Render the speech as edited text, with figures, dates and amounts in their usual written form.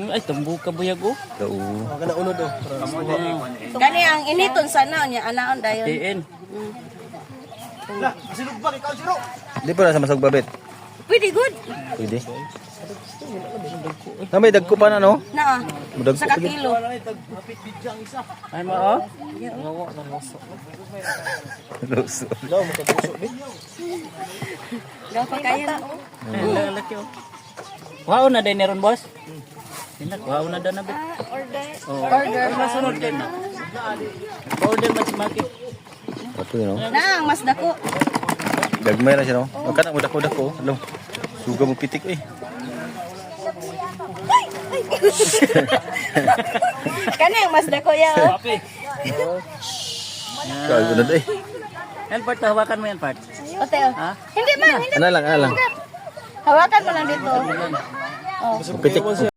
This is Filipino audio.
Ay, tumbo ka buyag oh. Oo. Kana unod oh. Kani ang initon sana niya anaon dayon. Tiin. Lah, masilog ba ikaw siro? Di pa na sa masag babet. Pwede good. Pwede. May dagko pa na no? Naa. Mudag Sa kakilo. Ay mo oh. Luso. Daw makabuso ni. Daw pa kaya. Ay, laki oh. Wow na din ron boss. Tinak, wow na daw na bit. Order. Order. Masunod din na. Order mas maki. Ato yun no? Naang mas dako. Gagmay na siya no? Magkana mo dako-dako. Hello. Suga mo pitik eh. Kani ang mas dako ya. Kagunod eh. Yan part, hawakan mo yan part. Ote. Ha? Hindi man, hindi. Ano lang, ano lang. Hawakan mo lang dito. Pitik.